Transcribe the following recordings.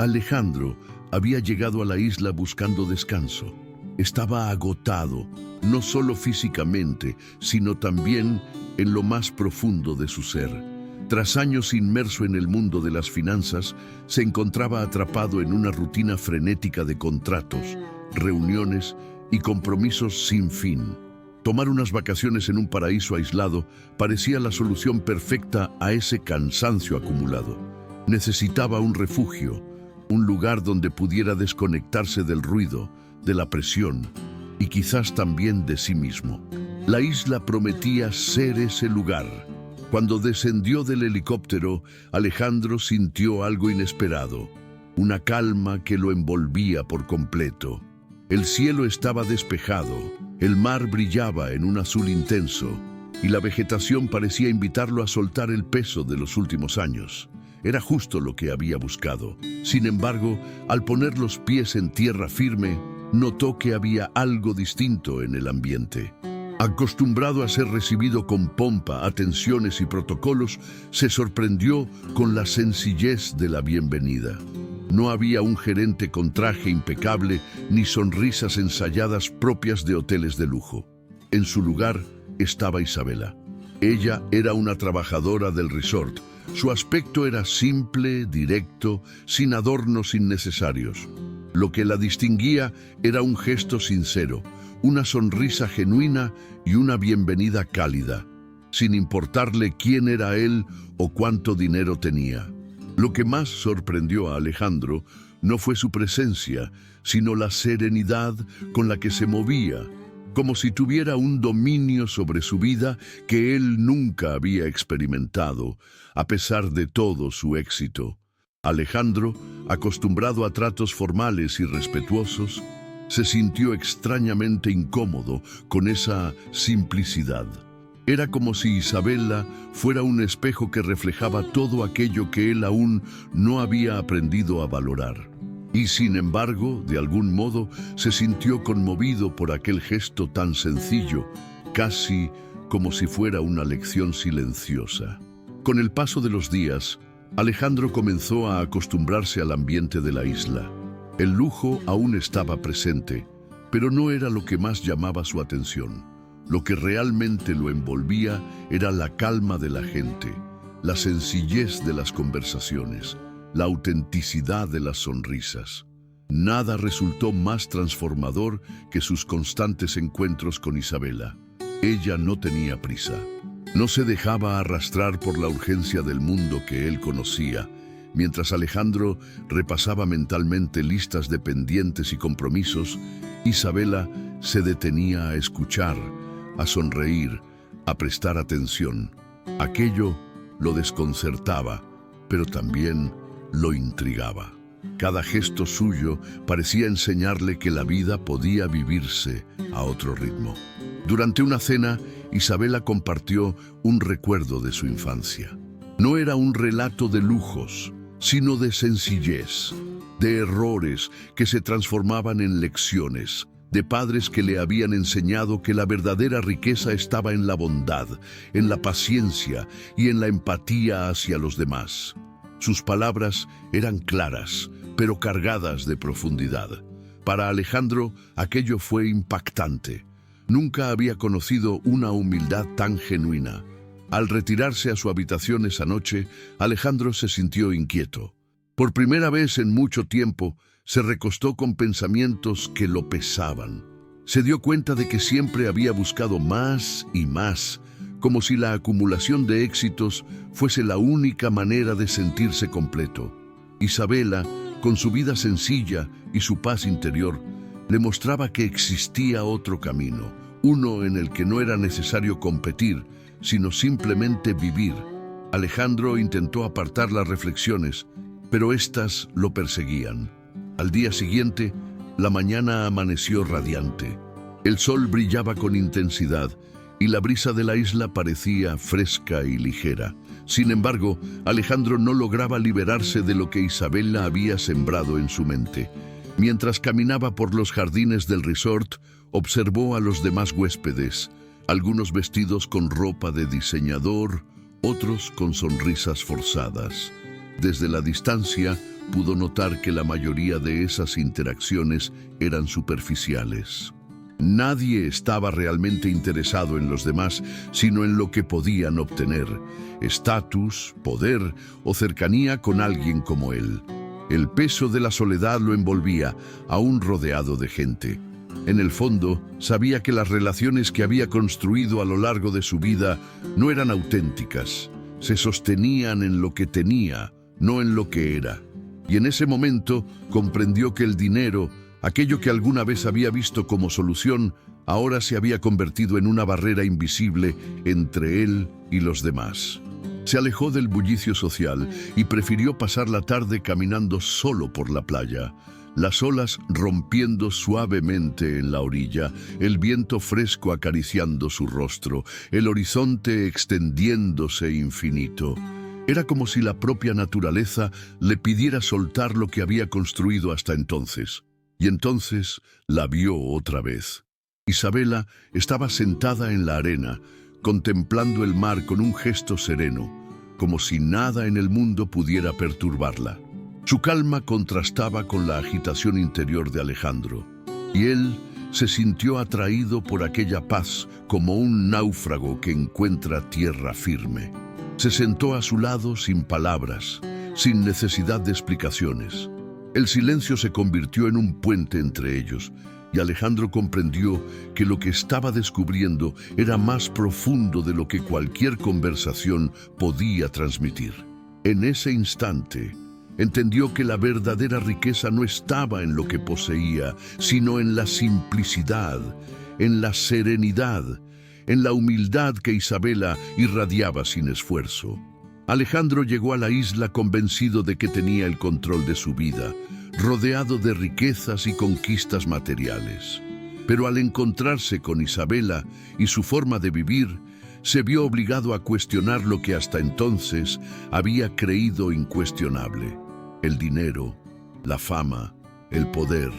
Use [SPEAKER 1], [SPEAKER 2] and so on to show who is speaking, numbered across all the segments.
[SPEAKER 1] Alejandro había llegado a la isla buscando descanso. Estaba agotado, no solo físicamente, sino también en lo más profundo de su ser. Tras años inmerso en el mundo de las finanzas, se encontraba atrapado en una rutina frenética de contratos, reuniones y compromisos sin fin. Tomar unas vacaciones en un paraíso aislado parecía la solución perfecta a ese cansancio acumulado. Necesitaba un refugio, un lugar donde pudiera desconectarse del ruido, de la presión y quizás también de sí mismo. La isla prometía ser ese lugar. Cuando descendió del helicóptero, Alejandro sintió algo inesperado, una calma que lo envolvía por completo. El cielo estaba despejado, el mar brillaba en un azul intenso y la vegetación parecía invitarlo a soltar el peso de los últimos años. Era justo lo que había buscado. Sin embargo, al poner los pies en tierra firme, notó que había algo distinto en el ambiente. Acostumbrado a ser recibido con pompa, atenciones y protocolos, se sorprendió con la sencillez de la bienvenida. No había un gerente con traje impecable ni sonrisas ensayadas propias de hoteles de lujo. En su lugar estaba Isabela. Ella era una trabajadora del resort. Su aspecto era simple, directo, sin adornos innecesarios. Lo que la distinguía era un gesto sincero, una sonrisa genuina y una bienvenida cálida, sin importarle quién era él o cuánto dinero tenía. Lo que más sorprendió a Alejandro no fue su presencia, sino la serenidad con la que se movía, como si tuviera un dominio sobre su vida que él nunca había experimentado, a pesar de todo su éxito. Alejandro, acostumbrado a tratos formales y respetuosos, se sintió extrañamente incómodo con esa simplicidad. Era como si Isabela fuera un espejo que reflejaba todo aquello que él aún no había aprendido a valorar. Y sin embargo, de algún modo, se sintió conmovido por aquel gesto tan sencillo, casi como si fuera una lección silenciosa. Con el paso de los días, Alejandro comenzó a acostumbrarse al ambiente de la isla. El lujo aún estaba presente, pero no era lo que más llamaba su atención. Lo que realmente lo envolvía era la calma de la gente, la sencillez de las conversaciones, la autenticidad de las sonrisas. Nada resultó más transformador que sus constantes encuentros con Isabela. Ella no tenía prisa. No se dejaba arrastrar por la urgencia del mundo que él conocía. Mientras Alejandro repasaba mentalmente listas de pendientes y compromisos, Isabela se detenía a escuchar, a sonreír, a prestar atención. Aquello lo desconcertaba, pero también lo intrigaba. Cada gesto suyo parecía enseñarle que la vida podía vivirse a otro ritmo. Durante una cena, Isabela compartió un recuerdo de su infancia. No era un relato de lujos, sino de sencillez, de errores que se transformaban en lecciones, de padres que le habían enseñado que la verdadera riqueza estaba en la bondad, en la paciencia y en la empatía hacia los demás. Sus palabras eran claras, pero cargadas de profundidad. Para Alejandro, aquello fue impactante. Nunca había conocido una humildad tan genuina. Al retirarse a su habitación esa noche, Alejandro se sintió inquieto. Por primera vez en mucho tiempo, se recostó con pensamientos que lo pesaban. Se dio cuenta de que siempre había buscado más y más, como si la acumulación de éxitos fuese la única manera de sentirse completo. Isabela, con su vida sencilla y su paz interior, le mostraba que existía otro camino, uno en el que no era necesario competir, sino simplemente vivir. Alejandro intentó apartar las reflexiones, pero éstas lo perseguían. Al día siguiente, la mañana amaneció radiante. El sol brillaba con intensidad y la brisa de la isla parecía fresca y ligera. Sin embargo, Alejandro no lograba liberarse de lo que Isabela había sembrado en su mente. Mientras caminaba por los jardines del resort, observó a los demás huéspedes, algunos vestidos con ropa de diseñador, otros con sonrisas forzadas. Desde la distancia, pudo notar que la mayoría de esas interacciones eran superficiales. Nadie estaba realmente interesado en los demás, sino en lo que podían obtener: estatus, poder o cercanía con alguien como él. El peso de la soledad lo envolvía, aún rodeado de gente. En el fondo, sabía que las relaciones que había construido a lo largo de su vida no eran auténticas. Se sostenían en lo que tenía, no en lo que era. Y en ese momento comprendió que el dinero, aquello que alguna vez había visto como solución, ahora se había convertido en una barrera invisible entre él y los demás. Se alejó del bullicio social y prefirió pasar la tarde caminando solo por la playa. Las olas rompiendo suavemente en la orilla, el viento fresco acariciando su rostro, el horizonte extendiéndose infinito. Era como si la propia naturaleza le pidiera soltar lo que había construido hasta entonces. Y entonces la vio otra vez. Isabela estaba sentada en la arena, contemplando el mar con un gesto sereno, como si nada en el mundo pudiera perturbarla. Su calma contrastaba con la agitación interior de Alejandro, y él se sintió atraído por aquella paz como un náufrago que encuentra tierra firme. Se sentó a su lado sin palabras, sin necesidad de explicaciones. El silencio se convirtió en un puente entre ellos, y Alejandro comprendió que lo que estaba descubriendo era más profundo de lo que cualquier conversación podía transmitir. En ese instante, entendió que la verdadera riqueza no estaba en lo que poseía, sino en la simplicidad, en la serenidad, en la humildad que Isabela irradiaba sin esfuerzo. Alejandro llegó a la isla convencido de que tenía el control de su vida, rodeado de riquezas y conquistas materiales. Pero al encontrarse con Isabela y su forma de vivir, se vio obligado a cuestionar lo que hasta entonces había creído incuestionable: el dinero, la fama, el poder.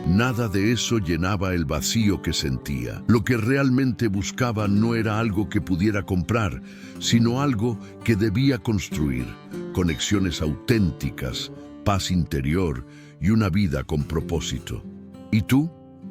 [SPEAKER 1] Nada de eso llenaba el vacío que sentía. Lo que realmente buscaba no era algo que pudiera comprar, sino algo que debía construir: conexiones auténticas, paz interior y una vida con propósito. ¿Y tú?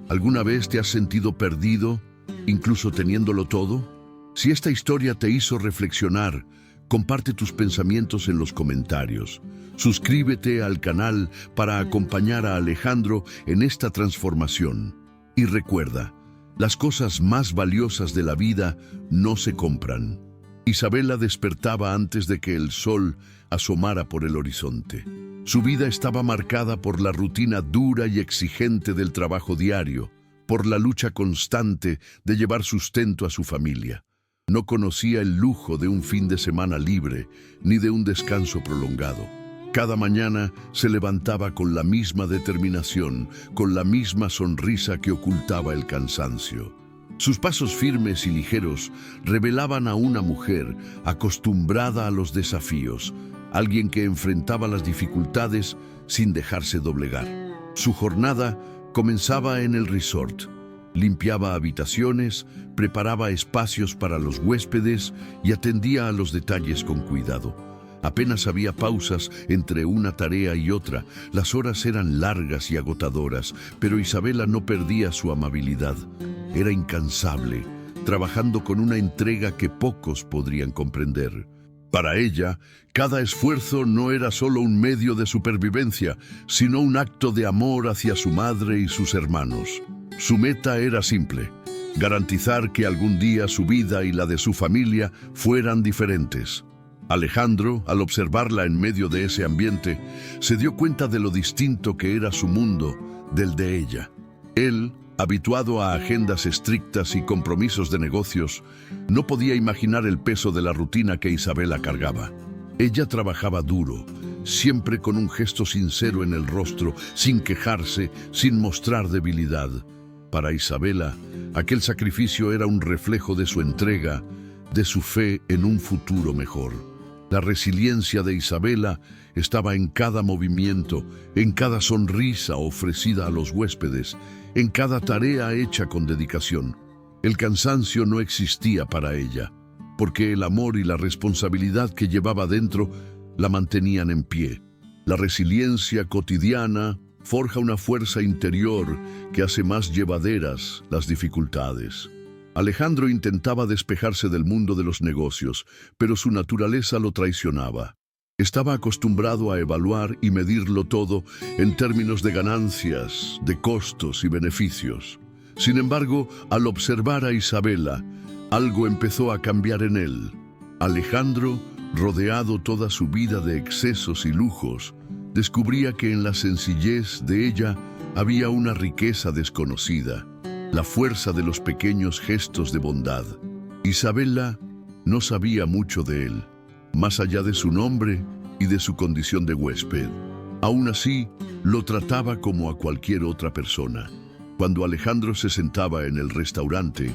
[SPEAKER 1] ¿Alguna vez te has sentido perdido, incluso teniéndolo todo? Si esta historia te hizo reflexionar, comparte tus pensamientos en los comentarios. Suscríbete al canal para acompañar a Alejandro en esta transformación. Y recuerda, las cosas más valiosas de la vida no se compran. Isabela despertaba antes de que el sol asomara por el horizonte. Su vida estaba marcada por la rutina dura y exigente del trabajo diario, por la lucha constante de llevar sustento a su familia. No conocía el lujo de un fin de semana libre, ni de un descanso prolongado. Cada mañana se levantaba con la misma determinación, con la misma sonrisa que ocultaba el cansancio. Sus pasos firmes y ligeros revelaban a una mujer acostumbrada a los desafíos, alguien que enfrentaba las dificultades sin dejarse doblegar. Su jornada comenzaba en el resort. Limpiaba habitaciones, preparaba espacios para los huéspedes y atendía a los detalles con cuidado. Apenas había pausas entre una tarea y otra. Las horas eran largas y agotadoras, pero Isabela no perdía su amabilidad. Era incansable, trabajando con una entrega que pocos podrían comprender. Para ella, cada esfuerzo no era solo un medio de supervivencia, sino un acto de amor hacia su madre y sus hermanos. Su meta era simple: garantizar que algún día su vida y la de su familia fueran diferentes. Alejandro, al observarla en medio de ese ambiente, se dio cuenta de lo distinto que era su mundo del de ella. Él, habituado a agendas estrictas y compromisos de negocios, no podía imaginar el peso de la rutina que Isabela cargaba. Ella trabajaba duro, siempre con un gesto sincero en el rostro, sin quejarse, sin mostrar debilidad. Para Isabela, aquel sacrificio era un reflejo de su entrega, de su fe en un futuro mejor. La resiliencia de Isabela estaba en cada movimiento, en cada sonrisa ofrecida a los huéspedes, en cada tarea hecha con dedicación. El cansancio no existía para ella, porque el amor y la responsabilidad que llevaba dentro la mantenían en pie. La resiliencia cotidiana forja una fuerza interior que hace más llevaderas las dificultades. Alejandro intentaba despejarse del mundo de los negocios, pero su naturaleza lo traicionaba. Estaba acostumbrado a evaluar y medirlo todo en términos de ganancias, de costos y beneficios. Sin embargo, al observar a Isabela, algo empezó a cambiar en él. Alejandro, rodeado toda su vida de excesos y lujos, descubría que en la sencillez de ella había una riqueza desconocida, la fuerza de los pequeños gestos de bondad. Isabela no sabía mucho de él, más allá de su nombre y de su condición de huésped. Aún así, lo trataba como a cualquier otra persona. Cuando Alejandro se sentaba en el restaurante,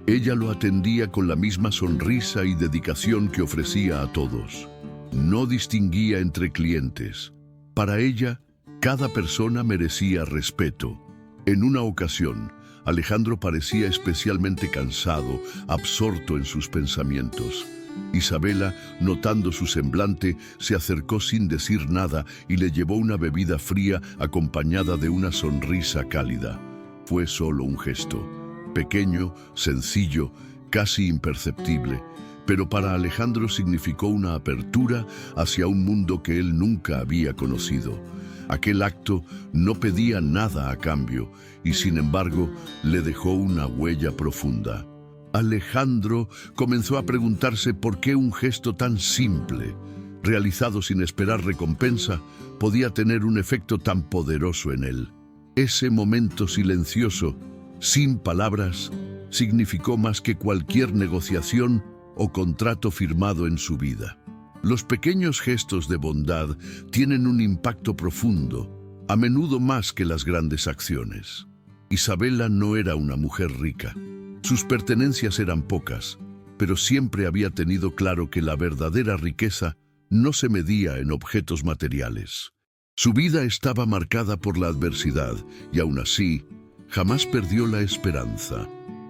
[SPEAKER 1] ella lo atendía con la misma sonrisa y dedicación que ofrecía a todos. No distinguía entre clientes. Para ella, cada persona merecía respeto. En una ocasión, Alejandro parecía especialmente cansado, absorto en sus pensamientos. Isabela, notando su semblante, se acercó sin decir nada y le llevó una bebida fría acompañada de una sonrisa cálida. Fue solo un gesto, pequeño, sencillo, casi imperceptible, pero para Alejandro significó una apertura hacia un mundo que él nunca había conocido. Aquel acto no pedía nada a cambio y, sin embargo, le dejó una huella profunda. Alejandro comenzó a preguntarse por qué un gesto tan simple, realizado sin esperar recompensa, podía tener un efecto tan poderoso en él. Ese momento silencioso, sin palabras, significó más que cualquier negociación o contrato firmado en su vida. Los pequeños gestos de bondad tienen un impacto profundo, a menudo más que las grandes acciones. Isabela no era una mujer rica. Sus pertenencias eran pocas, pero siempre había tenido claro que la verdadera riqueza no se medía en objetos materiales. Su vida estaba marcada por la adversidad y aún así, jamás perdió la esperanza.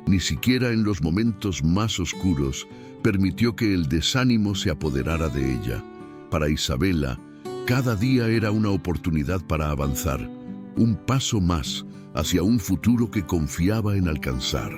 [SPEAKER 1] Ni siquiera en los momentos más oscuros permitió que el desánimo se apoderara de ella. Para Isabela, cada día era una oportunidad para avanzar, un paso más hacia un futuro que confiaba en alcanzar.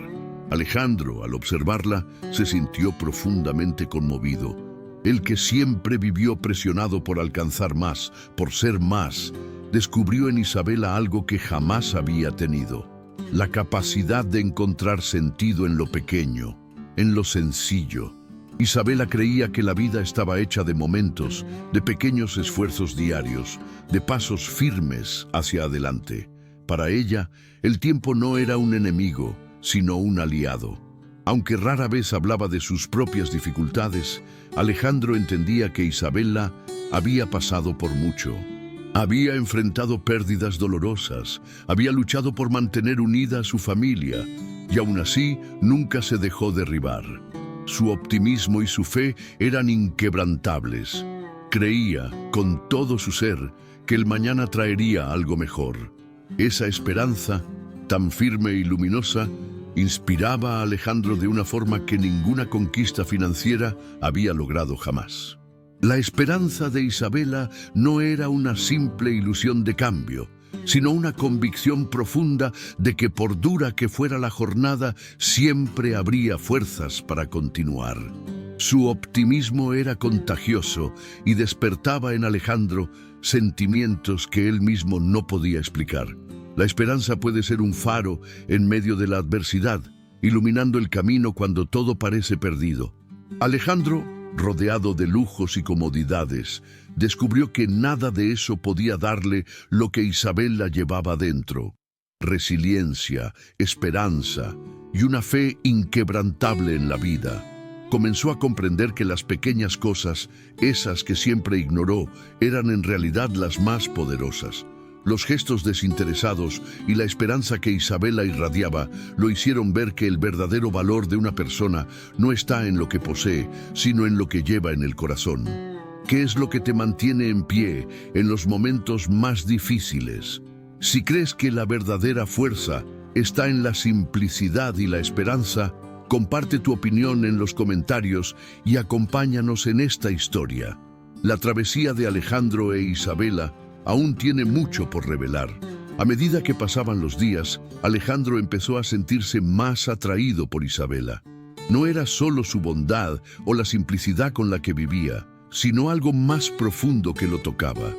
[SPEAKER 1] Alejandro, al observarla, se sintió profundamente conmovido. Él, que siempre vivió presionado por alcanzar más, por ser más, descubrió en Isabela algo que jamás había tenido: la capacidad de encontrar sentido en lo pequeño, en lo sencillo. Isabela creía que la vida estaba hecha de momentos, de pequeños esfuerzos diarios, de pasos firmes hacia adelante. Para ella, el tiempo no era un enemigo, sino un aliado. Aunque rara vez hablaba de sus propias dificultades, Alejandro entendía que Isabela había pasado por mucho. Había enfrentado pérdidas dolorosas, había luchado por mantener unida a su familia, y aún así nunca se dejó derribar. Su optimismo y su fe eran inquebrantables. Creía, con todo su ser, que el mañana traería algo mejor. Esa esperanza, tan firme y luminosa, inspiraba a Alejandro de una forma que ninguna conquista financiera había logrado jamás. La esperanza de Isabela no era una simple ilusión de cambio, sino una convicción profunda de que por dura que fuera la jornada, siempre habría fuerzas para continuar. Su optimismo era contagioso y despertaba en Alejandro sentimientos que él mismo no podía explicar. La esperanza puede ser un faro en medio de la adversidad, iluminando el camino cuando todo parece perdido. Alejandro, rodeado de lujos y comodidades, descubrió que nada de eso podía darle lo que Isabela llevaba dentro: resiliencia, esperanza y una fe inquebrantable en la vida. Comenzó a comprender que las pequeñas cosas, esas que siempre ignoró, eran en realidad las más poderosas. Los gestos desinteresados y la esperanza que Isabela irradiaba lo hicieron ver que el verdadero valor de una persona no está en lo que posee, sino en lo que lleva en el corazón. ¿Qué es lo que te mantiene en pie en los momentos más difíciles? Si crees que la verdadera fuerza está en la simplicidad y la esperanza, comparte tu opinión en los comentarios y acompáñanos en esta historia. La travesía de Alejandro e Isabela aún tiene mucho por revelar. A medida que pasaban los días, Alejandro empezó a sentirse más atraído por Isabela. No era solo su bondad o la simplicidad con la que vivía, sino algo más profundo que lo tocaba.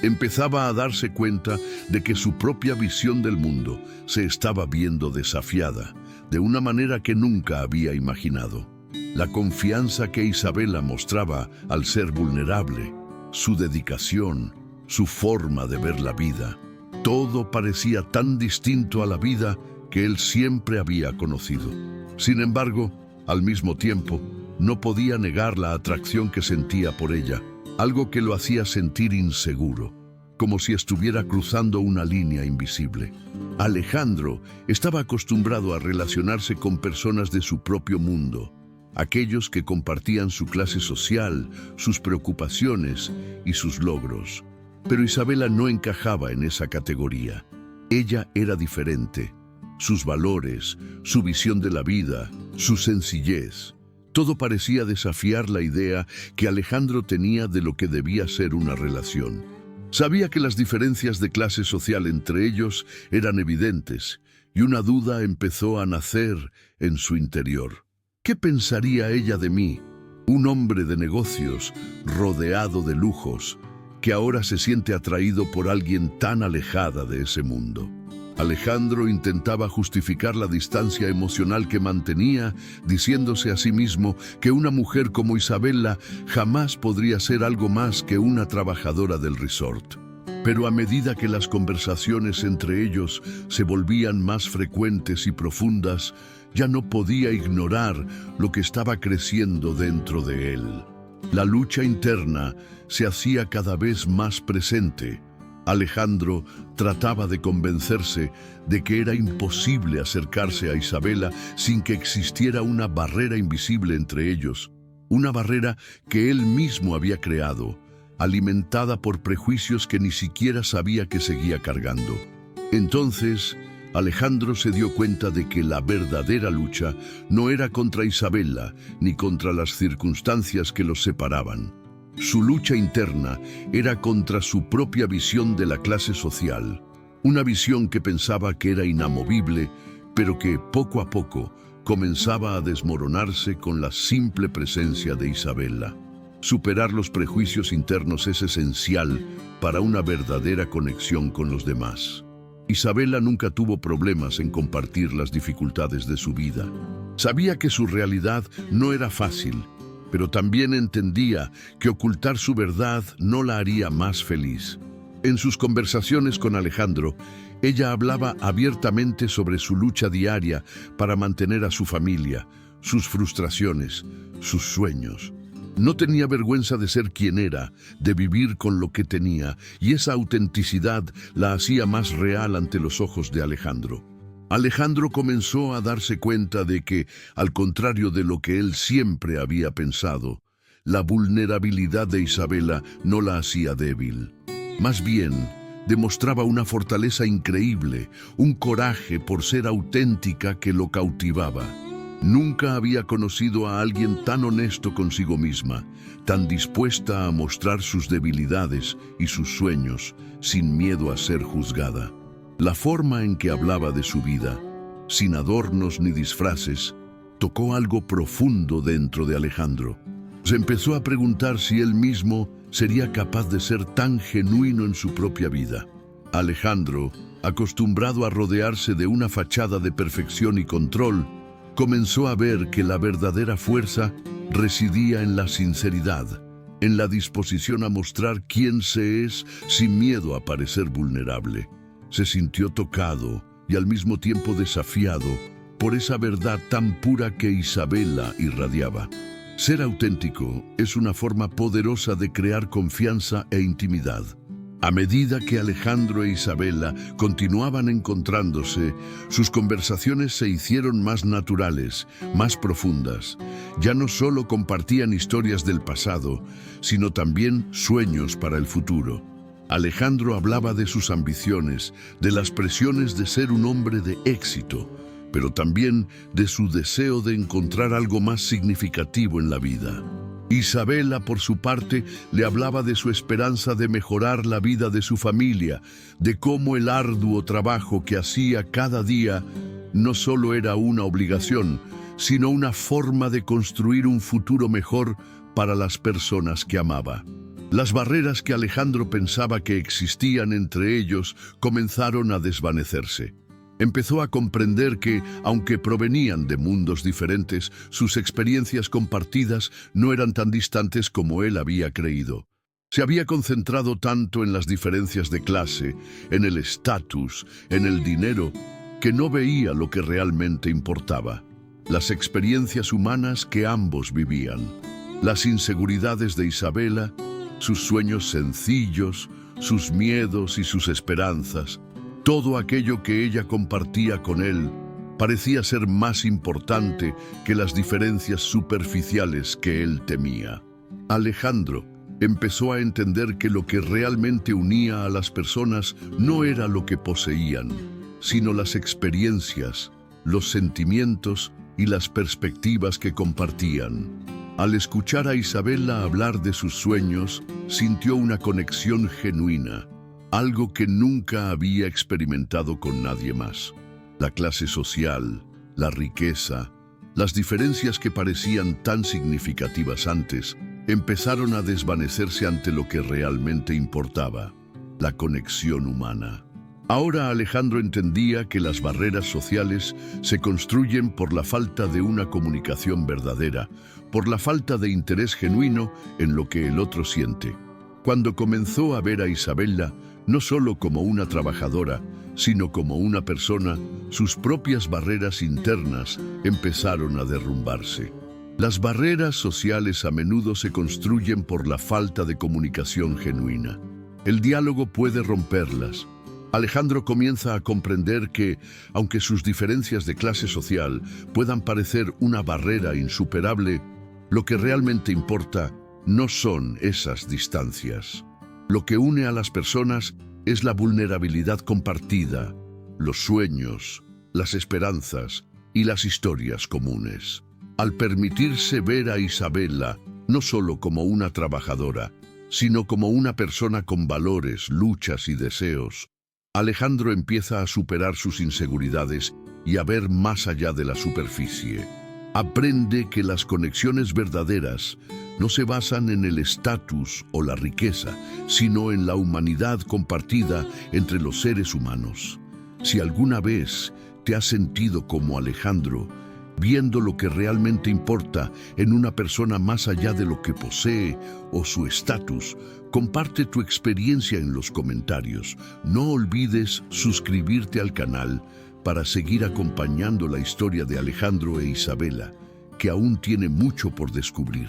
[SPEAKER 1] Empezaba a darse cuenta de que su propia visión del mundo se estaba viendo desafiada, de una manera que nunca había imaginado. La confianza que Isabela mostraba al ser vulnerable, su dedicación, su forma de ver la vida, todo parecía tan distinto a la vida que él siempre había conocido. Sin embargo, al mismo tiempo, no podía negar la atracción que sentía por ella, algo que lo hacía sentir inseguro, como si estuviera cruzando una línea invisible. Alejandro estaba acostumbrado a relacionarse con personas de su propio mundo, aquellos que compartían su clase social, sus preocupaciones y sus logros. Pero Isabela no encajaba en esa categoría. Ella era diferente. Sus valores, su visión de la vida, su sencillez, todo parecía desafiar la idea que Alejandro tenía de lo que debía ser una relación. Sabía que las diferencias de clase social entre ellos eran evidentes, y una duda empezó a nacer en su interior. ¿Qué pensaría ella de mí, un hombre de negocios, rodeado de lujos, que ahora se siente atraído por alguien tan alejada de ese mundo? Alejandro intentaba justificar la distancia emocional que mantenía, diciéndose a sí mismo que una mujer como Isabela jamás podría ser algo más que una trabajadora del resort. Pero a medida que las conversaciones entre ellos se volvían más frecuentes y profundas, ya no podía ignorar lo que estaba creciendo dentro de él. La lucha interna se hacía cada vez más presente. Alejandro trataba de convencerse de que era imposible acercarse a Isabela sin que existiera una barrera invisible entre ellos, una barrera que él mismo había creado, alimentada por prejuicios que ni siquiera sabía que seguía cargando. Entonces, Alejandro se dio cuenta de que la verdadera lucha no era contra Isabela ni contra las circunstancias que los separaban. Su lucha interna era contra su propia visión de la clase social, una visión que pensaba que era inamovible, pero que poco a poco comenzaba a desmoronarse con la simple presencia de Isabela. Superar los prejuicios internos es esencial para una verdadera conexión con los demás. Isabela nunca tuvo problemas en compartir las dificultades de su vida. Sabía que su realidad no era fácil, pero también entendía que ocultar su verdad no la haría más feliz. En sus conversaciones con Alejandro, ella hablaba abiertamente sobre su lucha diaria para mantener a su familia, sus frustraciones, sus sueños. No tenía vergüenza de ser quien era, de vivir con lo que tenía, y esa autenticidad la hacía más real ante los ojos de Alejandro. Alejandro comenzó a darse cuenta de que, al contrario de lo que él siempre había pensado, la vulnerabilidad de Isabela no la hacía débil. Más bien, demostraba una fortaleza increíble, un coraje por ser auténtica que lo cautivaba. Nunca había conocido a alguien tan honesto consigo misma, tan dispuesta a mostrar sus debilidades y sus sueños, sin miedo a ser juzgada. La forma en que hablaba de su vida, sin adornos ni disfraces, tocó algo profundo dentro de Alejandro. Se empezó a preguntar si él mismo sería capaz de ser tan genuino en su propia vida. Alejandro, acostumbrado a rodearse de una fachada de perfección y control, comenzó a ver que la verdadera fuerza residía en la sinceridad, en la disposición a mostrar quién se es sin miedo a parecer vulnerable. Se sintió tocado y al mismo tiempo desafiado por esa verdad tan pura que Isabela irradiaba. Ser auténtico es una forma poderosa de crear confianza e intimidad. A medida que Alejandro e Isabela continuaban encontrándose, sus conversaciones se hicieron más naturales, más profundas. Ya no solo compartían historias del pasado, sino también sueños para el futuro. Alejandro hablaba de sus ambiciones, de las presiones de ser un hombre de éxito, pero también de su deseo de encontrar algo más significativo en la vida. Isabela, por su parte, le hablaba de su esperanza de mejorar la vida de su familia, de cómo el arduo trabajo que hacía cada día no solo era una obligación, sino una forma de construir un futuro mejor para las personas que amaba. Las barreras que Alejandro pensaba que existían entre ellos comenzaron a desvanecerse. Empezó a comprender que, aunque provenían de mundos diferentes, sus experiencias compartidas no eran tan distantes como él había creído. Se había concentrado tanto en las diferencias de clase, en el estatus, en el dinero, que no veía lo que realmente importaba: las experiencias humanas que ambos vivían, las inseguridades de Isabela, sus sueños sencillos, sus miedos y sus esperanzas. Todo aquello que ella compartía con él parecía ser más importante que las diferencias superficiales que él temía. Alejandro empezó a entender que lo que realmente unía a las personas no era lo que poseían, sino las experiencias, los sentimientos y las perspectivas que compartían. Al escuchar a Isabela hablar de sus sueños, sintió una conexión genuina, algo que nunca había experimentado con nadie más. La clase social, la riqueza, las diferencias que parecían tan significativas antes, empezaron a desvanecerse ante lo que realmente importaba: la conexión humana. Ahora Alejandro entendía que las barreras sociales se construyen por la falta de una comunicación verdadera, por la falta de interés genuino en lo que el otro siente. Cuando comenzó a ver a Isabela no solo como una trabajadora, sino como una persona, sus propias barreras internas empezaron a derrumbarse. Las barreras sociales a menudo se construyen por la falta de comunicación genuina. El diálogo puede romperlas. Alejandro comienza a comprender que, aunque sus diferencias de clase social puedan parecer una barrera insuperable, lo que realmente importa no son esas distancias. Lo que une a las personas es la vulnerabilidad compartida, los sueños, las esperanzas y las historias comunes. Al permitirse ver a Isabela no solo como una trabajadora, sino como una persona con valores, luchas y deseos, Alejandro empieza a superar sus inseguridades y a ver más allá de la superficie. Aprende que las conexiones verdaderas no se basan en el estatus o la riqueza, sino en la humanidad compartida entre los seres humanos. Si alguna vez te has sentido como Alejandro, viendo lo que realmente importa en una persona más allá de lo que posee o su estatus, comparte tu experiencia en los comentarios. No olvides suscribirte al canal para seguir acompañando la historia de Alejandro e Isabela, que aún tiene mucho por descubrir.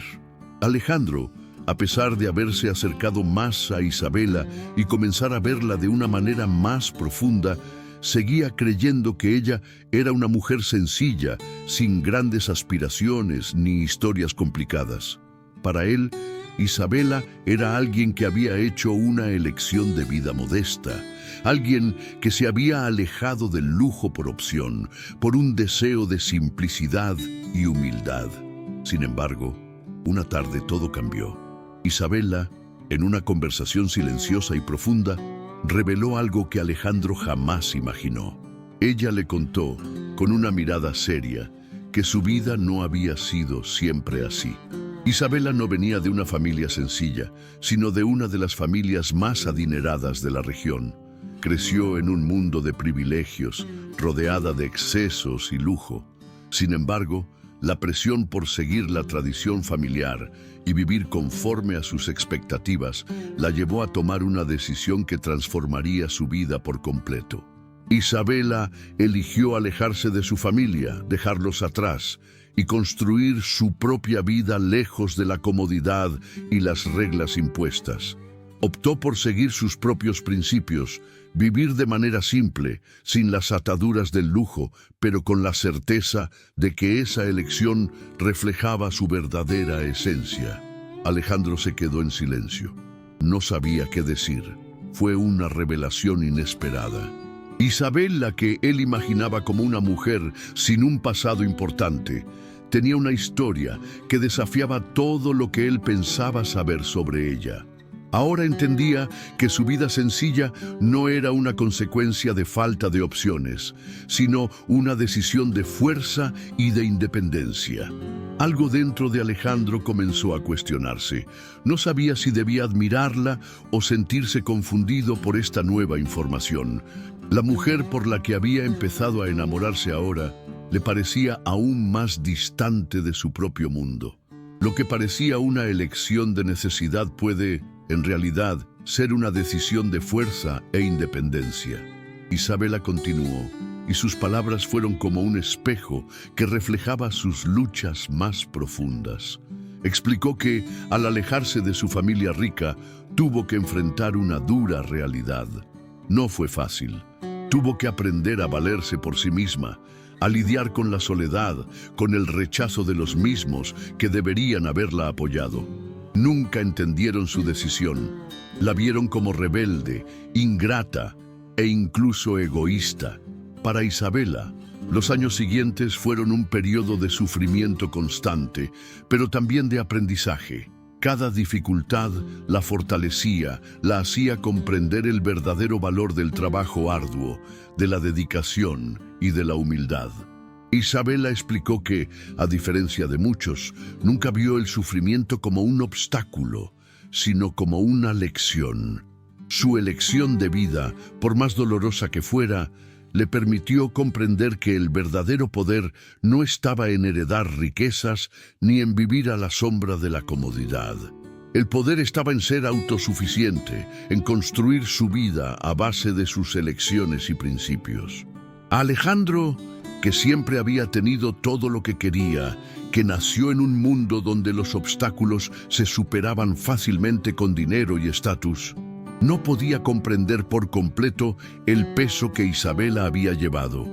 [SPEAKER 1] Alejandro, a pesar de haberse acercado más a Isabela y comenzar a verla de una manera más profunda, seguía creyendo que ella era una mujer sencilla, sin grandes aspiraciones ni historias complicadas. Para él, Isabela era alguien que había hecho una elección de vida modesta, alguien que se había alejado del lujo por opción, por un deseo de simplicidad y humildad. Sin embargo, una tarde todo cambió. Isabela, en una conversación silenciosa y profunda, reveló algo que Alejandro jamás imaginó. Ella le contó, con una mirada seria, que su vida no había sido siempre así. Isabela no venía de una familia sencilla, sino de una de las familias más adineradas de la región. Creció en un mundo de privilegios, rodeada de excesos y lujo. Sin embargo, la presión por seguir la tradición familiar y vivir conforme a sus expectativas la llevó a tomar una decisión que transformaría su vida por completo. Isabela eligió alejarse de su familia, dejarlos atrás y construir su propia vida lejos de la comodidad y las reglas impuestas. Optó por seguir sus propios principios, vivir de manera simple, sin las ataduras del lujo, pero con la certeza de que esa elección reflejaba su verdadera esencia. Alejandro se quedó en silencio. No sabía qué decir. Fue una revelación inesperada. Isabela, que él imaginaba como una mujer sin un pasado importante, tenía una historia que desafiaba todo lo que él pensaba saber sobre ella. Ahora entendía que su vida sencilla no era una consecuencia de falta de opciones, sino una decisión de fuerza y de independencia. Algo dentro de Alejandro comenzó a cuestionarse. No sabía si debía admirarla o sentirse confundido por esta nueva información. La mujer por la que había empezado a enamorarse ahora le parecía aún más distante de su propio mundo. Lo que parecía una elección de necesidad puede, en realidad, ser una decisión de fuerza e independencia. Isabela continuó, y sus palabras fueron como un espejo que reflejaba sus luchas más profundas. Explicó que, al alejarse de su familia rica, tuvo que enfrentar una dura realidad. No fue fácil. Tuvo que aprender a valerse por sí misma, a lidiar con la soledad, con el rechazo de los mismos que deberían haberla apoyado. Nunca entendieron su decisión. La vieron como rebelde, ingrata e incluso egoísta. Para Isabela, los años siguientes fueron un periodo de sufrimiento constante, pero también de aprendizaje. Cada dificultad la fortalecía, la hacía comprender el verdadero valor del trabajo arduo, de la dedicación y de la humildad. Isabela explicó que, a diferencia de muchos, nunca vio el sufrimiento como un obstáculo, sino como una lección. Su elección de vida, por más dolorosa que fuera, le permitió comprender que el verdadero poder no estaba en heredar riquezas ni en vivir a la sombra de la comodidad. El poder estaba en ser autosuficiente, en construir su vida a base de sus elecciones y principios. A Alejandro, que siempre había tenido todo lo que quería, que nació en un mundo donde los obstáculos se superaban fácilmente con dinero y estatus, no podía comprender por completo el peso que Isabela había llevado,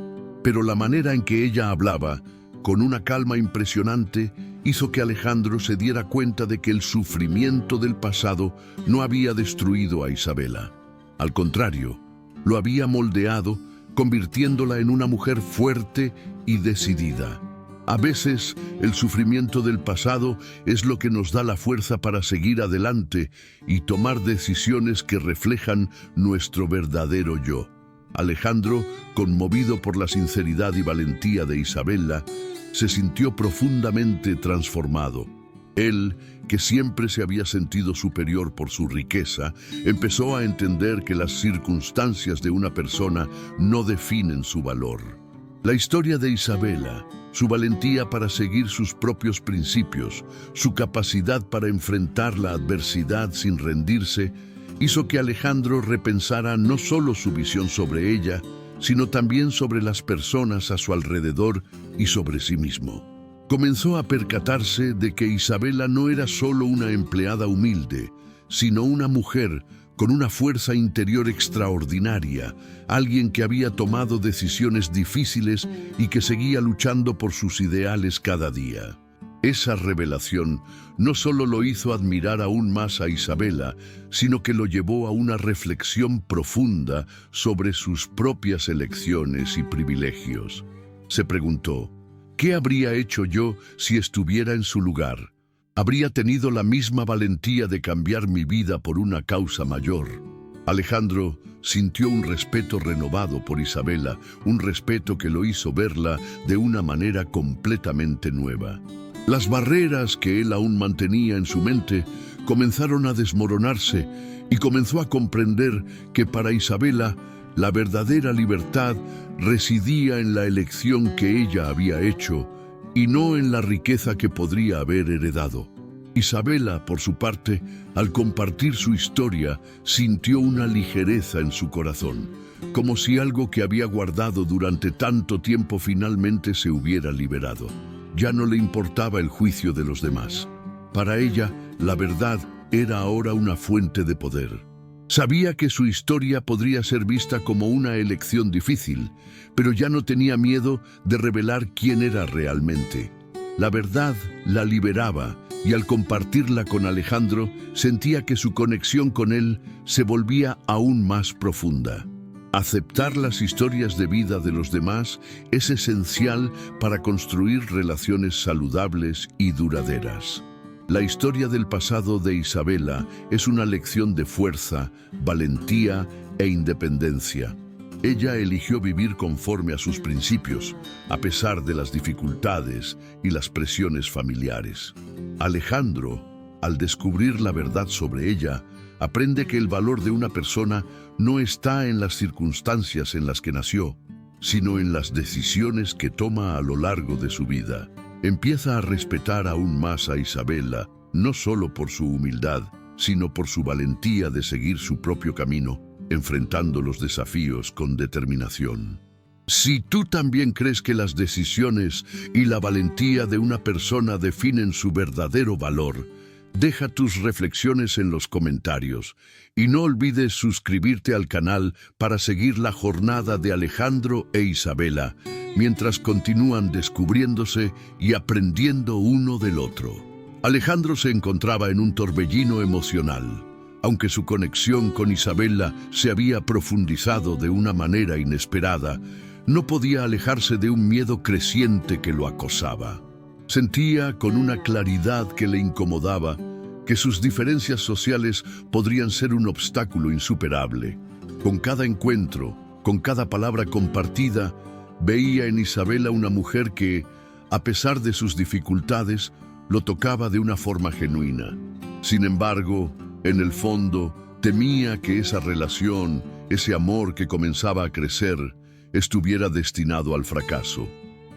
[SPEAKER 1] pero la manera en que ella hablaba, con una calma impresionante, hizo que Alejandro se diera cuenta de que el sufrimiento del pasado no había destruido a Isabela. Al contrario, lo había moldeado, convirtiéndola en una mujer fuerte y decidida. A veces, el sufrimiento del pasado es lo que nos da la fuerza para seguir adelante y tomar decisiones que reflejan nuestro verdadero yo. Alejandro, conmovido por la sinceridad y valentía de Isabela, se sintió profundamente transformado. Él, que siempre se había sentido superior por su riqueza, empezó a entender que las circunstancias de una persona no definen su valor. La historia de Isabela, su valentía para seguir sus propios principios, su capacidad para enfrentar la adversidad sin rendirse, hizo que Alejandro repensara no solo su visión sobre ella, sino también sobre las personas a su alrededor y sobre sí mismo. Comenzó a percatarse de que Isabela no era solo una empleada humilde, sino una mujer con una fuerza interior extraordinaria, alguien que había tomado decisiones difíciles y que seguía luchando por sus ideales cada día. Esa revelación no solo lo hizo admirar aún más a Isabela, sino que lo llevó a una reflexión profunda sobre sus propias elecciones y privilegios. Se preguntó, ¿qué habría hecho yo si estuviera en su lugar? ¿Habría tenido la misma valentía de cambiar mi vida por una causa mayor? Alejandro sintió un respeto renovado por Isabela, un respeto que lo hizo verla de una manera completamente nueva. Las barreras que él aún mantenía en su mente comenzaron a desmoronarse y comenzó a comprender que para Isabela la verdadera libertad residía en la elección que ella había hecho y no en la riqueza que podría haber heredado. Isabela, por su parte, al compartir su historia, sintió una ligereza en su corazón, como si algo que había guardado durante tanto tiempo finalmente se hubiera liberado. Ya no le importaba el juicio de los demás. Para ella, la verdad era ahora una fuente de poder. Sabía que su historia podría ser vista como una elección difícil, pero ya no tenía miedo de revelar quién era realmente. La verdad la liberaba y al compartirla con Alejandro, sentía que su conexión con él se volvía aún más profunda. Aceptar las historias de vida de los demás es esencial para construir relaciones saludables y duraderas. La historia del pasado de Isabela es una lección de fuerza, valentía e independencia. Ella eligió vivir conforme a sus principios, a pesar de las dificultades y las presiones familiares. Alejandro, al descubrir la verdad sobre ella, aprende que el valor de una persona no está en las circunstancias en las que nació, sino en las decisiones que toma a lo largo de su vida. Empieza a respetar aún más a Isabela, no solo por su humildad, sino por su valentía de seguir su propio camino, enfrentando los desafíos con determinación. Si tú también crees que las decisiones y la valentía de una persona definen su verdadero valor, deja tus reflexiones en los comentarios y no olvides suscribirte al canal para seguir la jornada de Alejandro e Isabela mientras continúan descubriéndose y aprendiendo uno del otro. Alejandro se encontraba en un torbellino emocional. Aunque su conexión con Isabela se había profundizado de una manera inesperada, no podía alejarse de un miedo creciente que lo acosaba. Sentía con una claridad que le incomodaba que sus diferencias sociales podrían ser un obstáculo insuperable. Con cada encuentro, con cada palabra compartida, veía en Isabela una mujer que, a pesar de sus dificultades, lo tocaba de una forma genuina. Sin embargo, en el fondo, temía que esa relación, ese amor que comenzaba a crecer, estuviera destinado al fracaso.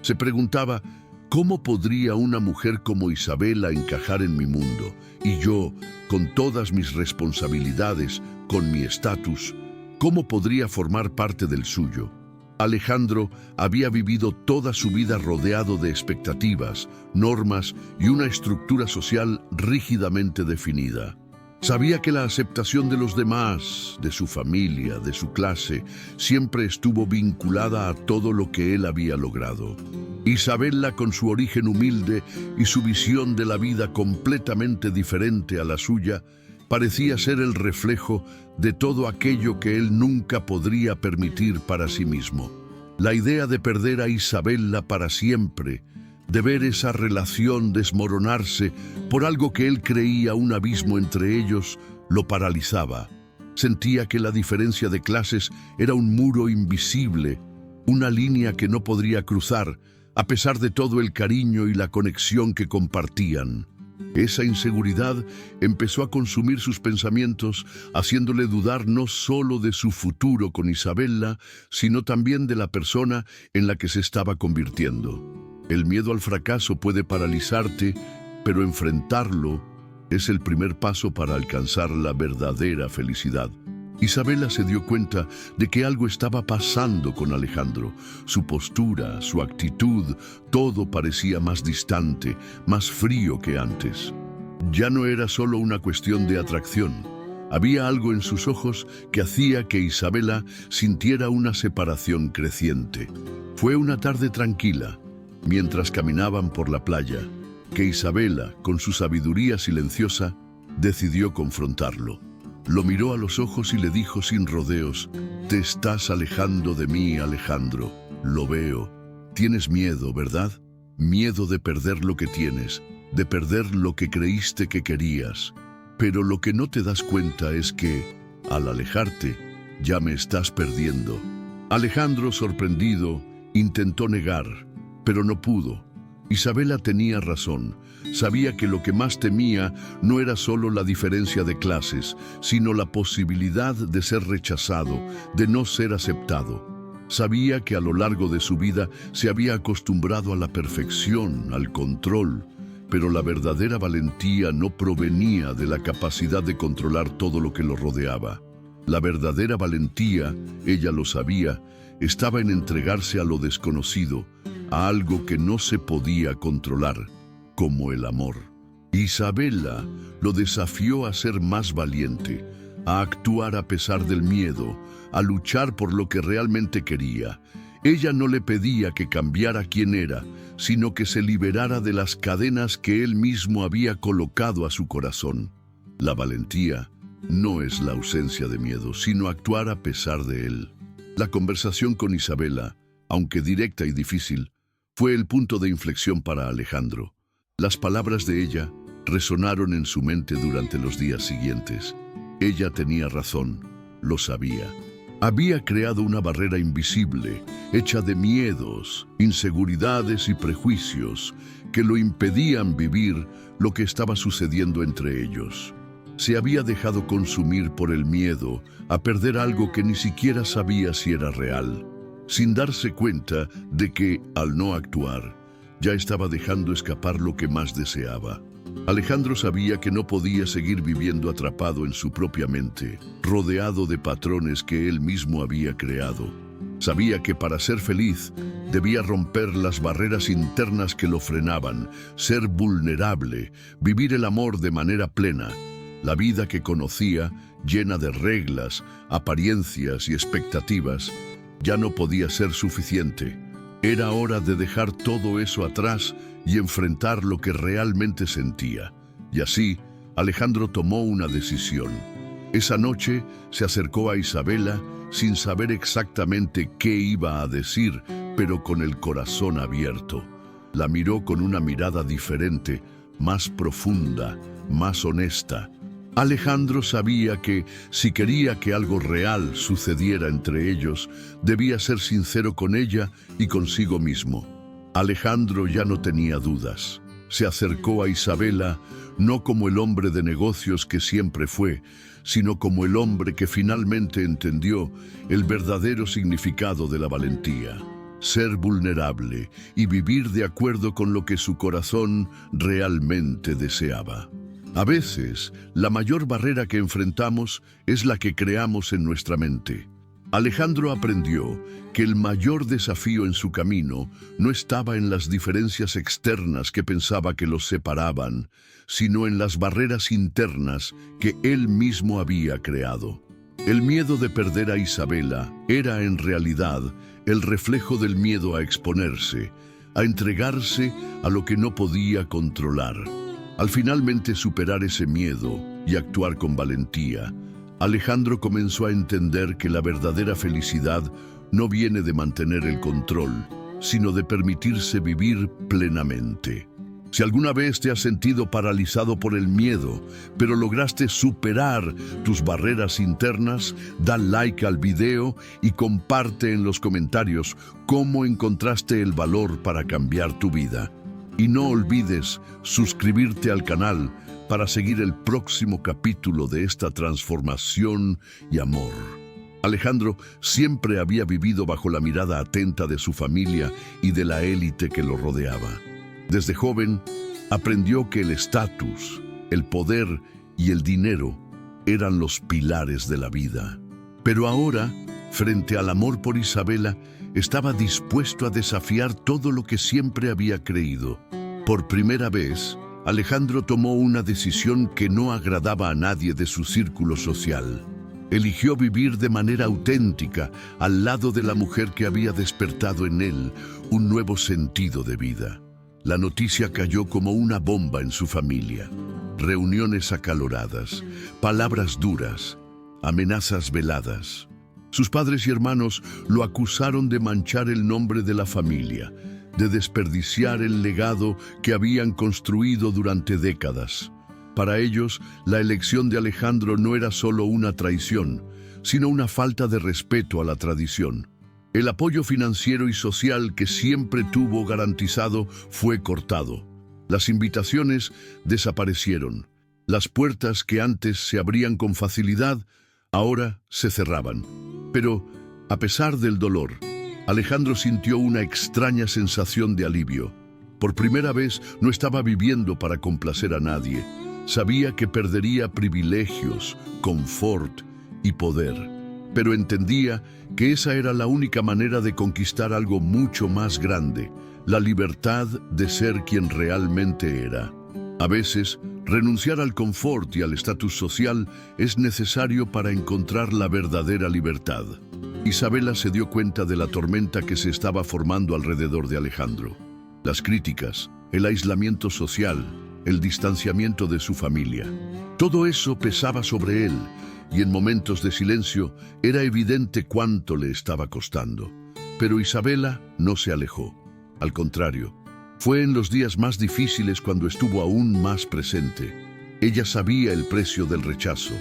[SPEAKER 1] Se preguntaba, ¿cómo podría una mujer como Isabela encajar en mi mundo? Y yo, con todas mis responsabilidades, con mi estatus, ¿cómo podría formar parte del suyo? Alejandro había vivido toda su vida rodeado de expectativas, normas y una estructura social rígidamente definida. Sabía que la aceptación de los demás, de su familia, de su clase, siempre estuvo vinculada a todo lo que él había logrado. Isabela, con su origen humilde y su visión de la vida completamente diferente a la suya, parecía ser el reflejo de todo aquello que él nunca podría permitir para sí mismo. La idea de perder a Isabela para siempre, de ver esa relación desmoronarse por algo que él creía un abismo entre ellos, lo paralizaba. Sentía que la diferencia de clases era un muro invisible, una línea que no podría cruzar, a pesar de todo el cariño y la conexión que compartían. Esa inseguridad empezó a consumir sus pensamientos, haciéndole dudar no solo de su futuro con Isabela, sino también de la persona en la que se estaba convirtiendo. El miedo al fracaso puede paralizarte, pero enfrentarlo es el primer paso para alcanzar la verdadera felicidad. Isabela se dio cuenta de que algo estaba pasando con Alejandro. Su postura, su actitud, todo parecía más distante, más frío que antes. Ya no era solo una cuestión de atracción. Había algo en sus ojos que hacía que Isabela sintiera una separación creciente. Fue una tarde tranquila, mientras caminaban por la playa, que Isabela, con su sabiduría silenciosa, decidió confrontarlo. Lo miró a los ojos y le dijo sin rodeos, «Te estás alejando de mí, Alejandro. Lo veo. Tienes miedo, ¿verdad? Miedo de perder lo que tienes, de perder lo que creíste que querías. Pero lo que no te das cuenta es que, al alejarte, ya me estás perdiendo». Alejandro, sorprendido, intentó negar, pero no pudo. Isabela tenía razón. Sabía que lo que más temía no era solo la diferencia de clases, sino la posibilidad de ser rechazado, de no ser aceptado. Sabía que a lo largo de su vida se había acostumbrado a la perfección, al control, pero la verdadera valentía no provenía de la capacidad de controlar todo lo que lo rodeaba. La verdadera valentía, ella lo sabía, estaba en entregarse a lo desconocido, a algo que no se podía controlar, como el amor. Isabela lo desafió a ser más valiente, a actuar a pesar del miedo, a luchar por lo que realmente quería. Ella no le pedía que cambiara quién era, sino que se liberara de las cadenas que él mismo había colocado a su corazón. La valentía no es la ausencia de miedo, sino actuar a pesar de él. La conversación con Isabela, aunque directa y difícil, fue el punto de inflexión para Alejandro. Las palabras de ella resonaron en su mente durante los días siguientes. Ella tenía razón, lo sabía. Había creado una barrera invisible, hecha de miedos, inseguridades y prejuicios, que lo impedían vivir lo que estaba sucediendo entre ellos. Se había dejado consumir por el miedo a perder algo que ni siquiera sabía si era real, sin darse cuenta de que, al no actuar, ya estaba dejando escapar lo que más deseaba. Alejandro sabía que no podía seguir viviendo atrapado en su propia mente, rodeado de patrones que él mismo había creado. Sabía que para ser feliz debía romper las barreras internas que lo frenaban, ser vulnerable, vivir el amor de manera plena. La vida que conocía, llena de reglas, apariencias y expectativas, ya no podía ser suficiente. Era hora de dejar todo eso atrás y enfrentar lo que realmente sentía. Y así, Alejandro tomó una decisión. Esa noche se acercó a Isabela sin saber exactamente qué iba a decir, pero con el corazón abierto. La miró con una mirada diferente, más profunda, más honesta. Alejandro sabía que, si quería que algo real sucediera entre ellos, debía ser sincero con ella y consigo mismo. Alejandro ya no tenía dudas. Se acercó a Isabela no como el hombre de negocios que siempre fue, sino como el hombre que finalmente entendió el verdadero significado de la valentía. Ser vulnerable y vivir de acuerdo con lo que su corazón realmente deseaba. A veces, la mayor barrera que enfrentamos es la que creamos en nuestra mente. Alejandro aprendió que el mayor desafío en su camino no estaba en las diferencias externas que pensaba que los separaban, sino en las barreras internas que él mismo había creado. El miedo de perder a Isabela era en realidad el reflejo del miedo a exponerse, a entregarse a lo que no podía controlar. Al finalmente superar ese miedo y actuar con valentía, Alejandro comenzó a entender que la verdadera felicidad no viene de mantener el control, sino de permitirse vivir plenamente. Si alguna vez te has sentido paralizado por el miedo, pero lograste superar tus barreras internas, da like al video y comparte en los comentarios cómo encontraste el valor para cambiar tu vida. Y no olvides suscribirte al canal para seguir el próximo capítulo de esta transformación y amor. Alejandro siempre había vivido bajo la mirada atenta de su familia y de la élite que lo rodeaba. Desde joven, aprendió que el estatus, el poder y el dinero eran los pilares de la vida. Pero ahora, frente al amor por Isabela, estaba dispuesto a desafiar todo lo que siempre había creído. Por primera vez, Alejandro tomó una decisión que no agradaba a nadie de su círculo social. Eligió vivir de manera auténtica al lado de la mujer que había despertado en él un nuevo sentido de vida. La noticia cayó como una bomba en su familia. Reuniones acaloradas, palabras duras, amenazas veladas. Sus padres y hermanos lo acusaron de manchar el nombre de la familia, de desperdiciar el legado que habían construido durante décadas. Para ellos, la elección de Alejandro no era solo una traición, sino una falta de respeto a la tradición. El apoyo financiero y social que siempre tuvo garantizado fue cortado. Las invitaciones desaparecieron. Las puertas que antes se abrían con facilidad, ahora se cerraban. Pero, a pesar del dolor, Alejandro sintió una extraña sensación de alivio. Por primera vez no estaba viviendo para complacer a nadie. Sabía que perdería privilegios, confort y poder, pero entendía que esa era la única manera de conquistar algo mucho más grande, la libertad de ser quien realmente era. A veces, renunciar al confort y al estatus social es necesario para encontrar la verdadera libertad. Isabela se dio cuenta de la tormenta que se estaba formando alrededor de Alejandro. Las críticas, el aislamiento social el distanciamiento de su familia. Todo eso pesaba sobre él, y en momentos de silencio era evidente cuánto le estaba costando. Pero Isabela no se alejó. Al contrario, fue en los días más difíciles cuando estuvo aún más presente. Ella sabía el precio del rechazo.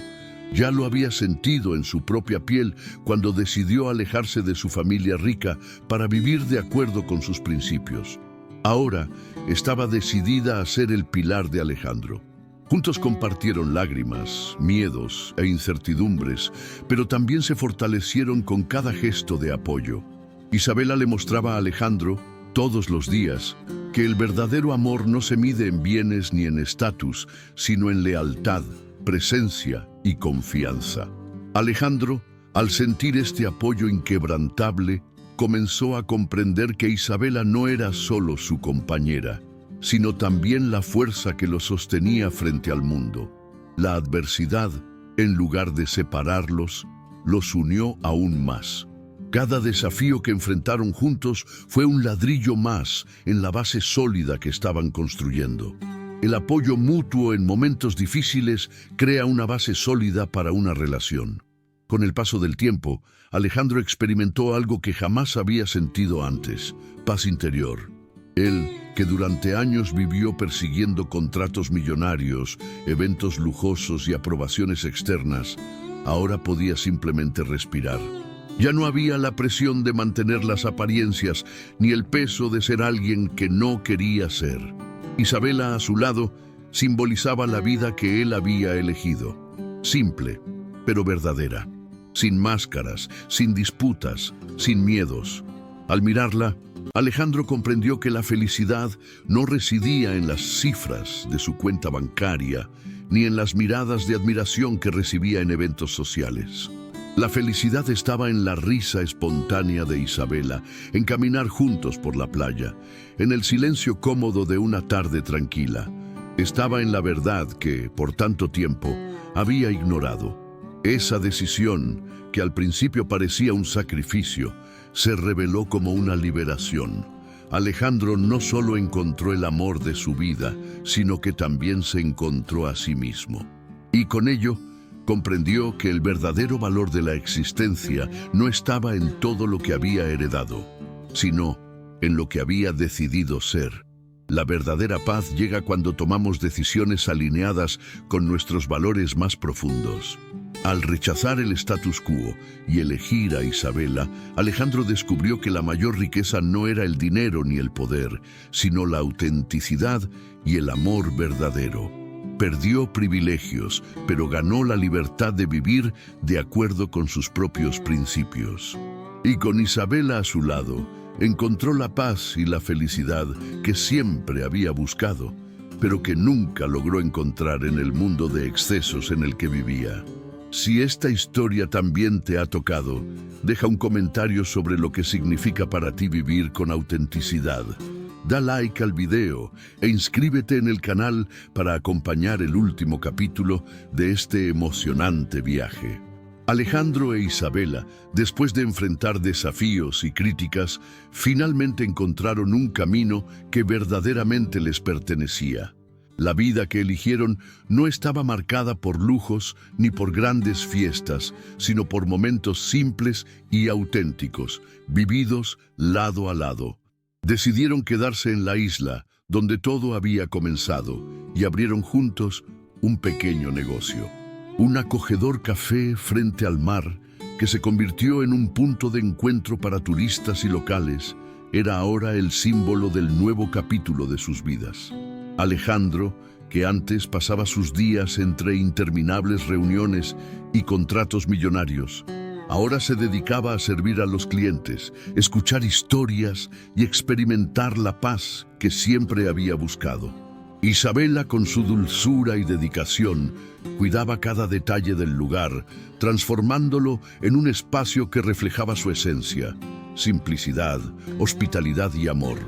[SPEAKER 1] Ya lo había sentido en su propia piel cuando decidió alejarse de su familia rica para vivir de acuerdo con sus principios. Ahora estaba decidida a ser el pilar de Alejandro. Juntos compartieron lágrimas, miedos e incertidumbres, pero también se fortalecieron con cada gesto de apoyo. Isabela le mostraba a Alejandro, todos los días, que el verdadero amor no se mide en bienes ni en estatus, sino en lealtad, presencia y confianza. Alejandro, al sentir este apoyo inquebrantable, comenzó a comprender que Isabela no era solo su compañera, sino también la fuerza que lo sostenía frente al mundo. La adversidad, en lugar de separarlos, los unió aún más. Cada desafío que enfrentaron juntos fue un ladrillo más en la base sólida que estaban construyendo. El apoyo mutuo en momentos difíciles crea una base sólida para una relación. Con el paso del tiempo, Alejandro experimentó algo que jamás había sentido antes: paz interior. Él, que durante años vivió persiguiendo contratos millonarios, eventos lujosos y aprobaciones externas, ahora podía simplemente respirar. Ya no había la presión de mantener las apariencias, ni el peso de ser alguien que no quería ser. Isabela, a su lado, simbolizaba la vida que él había elegido. Simple, pero verdadera. Sin máscaras, sin disputas, sin miedos. Al mirarla, Alejandro comprendió que la felicidad no residía en las cifras de su cuenta bancaria, ni en las miradas de admiración que recibía en eventos sociales. La felicidad estaba en la risa espontánea de Isabela, en caminar juntos por la playa, en el silencio cómodo de una tarde tranquila. Estaba en la verdad que, por tanto tiempo, había ignorado. Esa decisión, que al principio parecía un sacrificio, se reveló como una liberación. Alejandro no solo encontró el amor de su vida, sino que también se encontró a sí mismo. Y con ello, comprendió que el verdadero valor de la existencia no estaba en todo lo que había heredado, sino en lo que había decidido ser. La verdadera paz llega cuando tomamos decisiones alineadas con nuestros valores más profundos. Al rechazar el status quo y elegir a Isabela, Alejandro descubrió que la mayor riqueza no era el dinero ni el poder, sino la autenticidad y el amor verdadero. Perdió privilegios, pero ganó la libertad de vivir de acuerdo con sus propios principios. Y con Isabela a su lado, encontró la paz y la felicidad que siempre había buscado, pero que nunca logró encontrar en el mundo de excesos en el que vivía. Si esta historia también te ha tocado, deja un comentario sobre lo que significa para ti vivir con autenticidad. Da like al video e inscríbete en el canal para acompañar el último capítulo de este emocionante viaje. Alejandro e Isabela, después de enfrentar desafíos y críticas, finalmente encontraron un camino que verdaderamente les pertenecía. La vida que eligieron no estaba marcada por lujos ni por grandes fiestas, sino por momentos simples y auténticos, vividos lado a lado. Decidieron quedarse en la isla, donde todo había comenzado, y abrieron juntos un pequeño negocio. Un acogedor café frente al mar, que se convirtió en un punto de encuentro para turistas y locales, era ahora el símbolo del nuevo capítulo de sus vidas. Alejandro, que antes pasaba sus días entre interminables reuniones y contratos millonarios, ahora se dedicaba a servir a los clientes, escuchar historias y experimentar la paz que siempre había buscado. Isabela, con su dulzura y dedicación, cuidaba cada detalle del lugar, transformándolo en un espacio que reflejaba su esencia: simplicidad, hospitalidad y amor.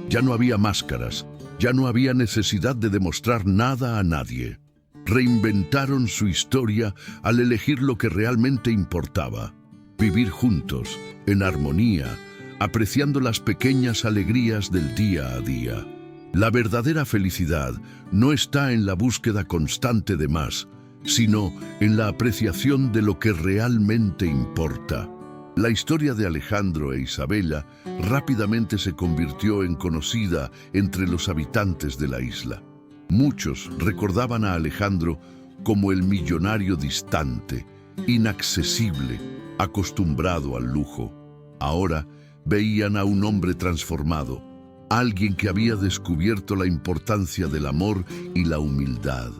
[SPEAKER 1] Ya no había máscaras, ya no había necesidad de demostrar nada a nadie. Reinventaron su historia al elegir lo que realmente importaba: vivir juntos, en armonía, apreciando las pequeñas alegrías del día a día. La verdadera felicidad no está en la búsqueda constante de más, sino en la apreciación de lo que realmente importa. La historia de Alejandro e Isabela rápidamente se convirtió en conocida entre los habitantes de la isla. Muchos recordaban a Alejandro como el millonario distante, inaccesible, acostumbrado al lujo. Ahora veían a un hombre transformado, alguien que había descubierto la importancia del amor y la humildad.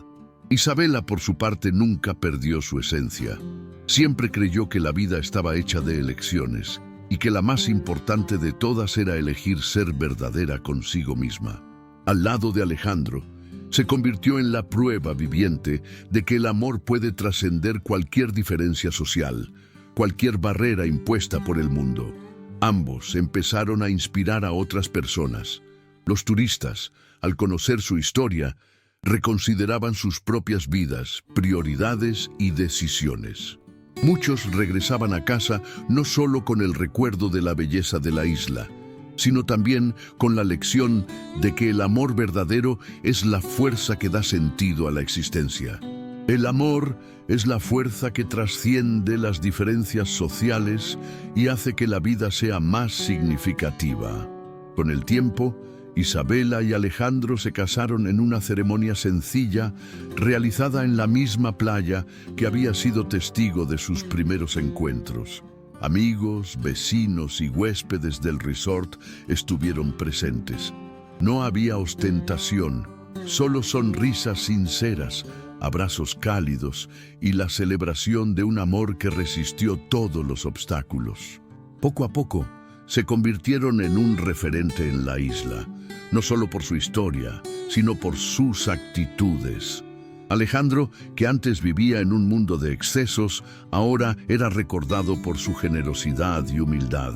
[SPEAKER 1] Isabela, por su parte, nunca perdió su esencia. Siempre creyó que la vida estaba hecha de elecciones y que la más importante de todas era elegir ser verdadera consigo misma. Al lado de Alejandro, se convirtió en la prueba viviente de que el amor puede trascender cualquier diferencia social, cualquier barrera impuesta por el mundo. Ambos empezaron a inspirar a otras personas. Los turistas, al conocer su historia, reconsideraban sus propias vidas, prioridades y decisiones. Muchos regresaban a casa no solo con el recuerdo de la belleza de la isla, sino también con la lección de que el amor verdadero es la fuerza que da sentido a la existencia. El amor es la fuerza que trasciende las diferencias sociales y hace que la vida sea más significativa. Con el tiempo, Isabela y Alejandro se casaron en una ceremonia sencilla realizada en la misma playa que había sido testigo de sus primeros encuentros. Amigos, vecinos y huéspedes del resort estuvieron presentes. No había ostentación, solo sonrisas sinceras, abrazos cálidos y la celebración de un amor que resistió todos los obstáculos. Poco a poco, se convirtieron en un referente en la isla, no solo por su historia, sino por sus actitudes. Alejandro, que antes vivía en un mundo de excesos, ahora era recordado por su generosidad y humildad.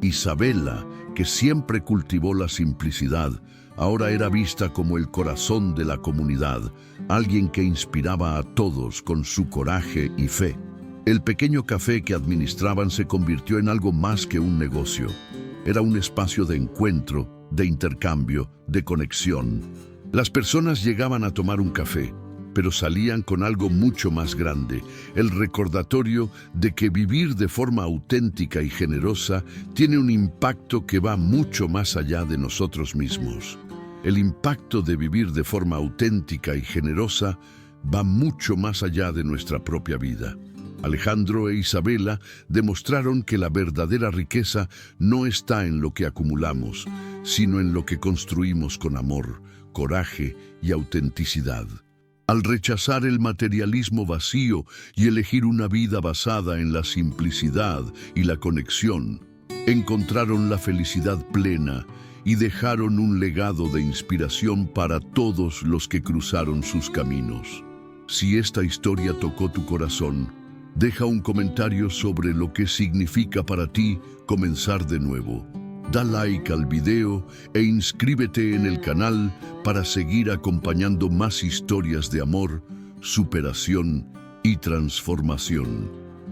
[SPEAKER 1] Isabela, que siempre cultivó la simplicidad, ahora era vista como el corazón de la comunidad, alguien que inspiraba a todos con su coraje y fe. El pequeño café que administraban se convirtió en algo más que un negocio. Era un espacio de encuentro, de intercambio, de conexión. Las personas llegaban a tomar un café, pero salían con algo mucho más grande, el recordatorio de que vivir de forma auténtica y generosa tiene un impacto que va mucho más allá de nosotros mismos. El impacto de vivir de forma auténtica y generosa va mucho más allá de nuestra propia vida. Alejandro e Isabela demostraron que la verdadera riqueza no está en lo que acumulamos, sino en lo que construimos con amor, coraje y autenticidad. Al rechazar el materialismo vacío y elegir una vida basada en la simplicidad y la conexión, encontraron la felicidad plena y dejaron un legado de inspiración para todos los que cruzaron sus caminos. Si esta historia tocó tu corazón, deja un comentario sobre lo que significa para ti comenzar de nuevo. Da like al video e inscríbete en el canal para seguir acompañando más historias de amor, superación y transformación.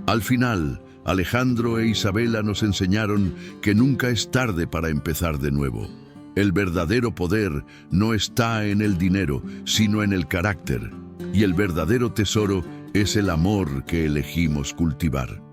[SPEAKER 1] Al final, Alejandro e Isabela nos enseñaron que nunca es tarde para empezar de nuevo. El verdadero poder no está en el dinero, sino en el carácter. Y el verdadero tesoro es el amor que elegimos cultivar.